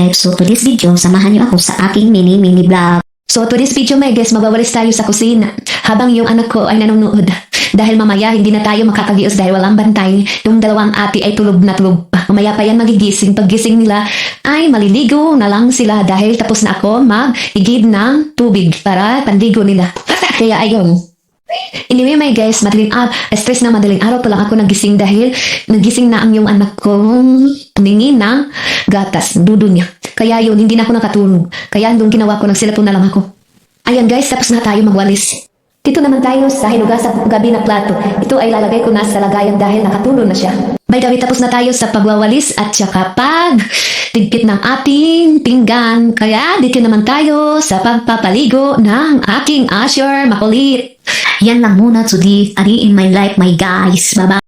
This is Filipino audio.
life. So to this video, samahan niyo ako sa aking mini vlog. So to this video my guys, magwawalis tayo sa kusina habang yung anak ko ay nanonood. Dahil mamaya hindi na tayo makakagios dahil walang bantay. Yung dalawang ate ay tulog na tulog pa. Mamaya pa yan magigising. Paggising nila ay maliligo na lang sila dahil tapos na ako mag-igib ng tubig para pandigo nila. Kaya ayun. Anyway my guys, stress na madaling araw pa lang ako nagising dahil nagising na ang yung anak kong tumingin ng gatas, dudo niya. Kaya yun, hindi na ako nakatulog. Kaya doon ginawa ko, nagsilapon na lang ako. Ayan guys, tapos na tayo magwalis. Dito naman tayo sa hinugasang gabi na plato. Ito ay lalagay ko na sa lagayan dahil nakatulog na siya. By the way, tapos na tayo sa pagwawalis at saka pagtigpit ng ating pinggan. Kaya dito naman tayo sa pagpapaligo ng aking Asher makulit. Yan lang muna today. Ari in my life, my guys. Bye-bye.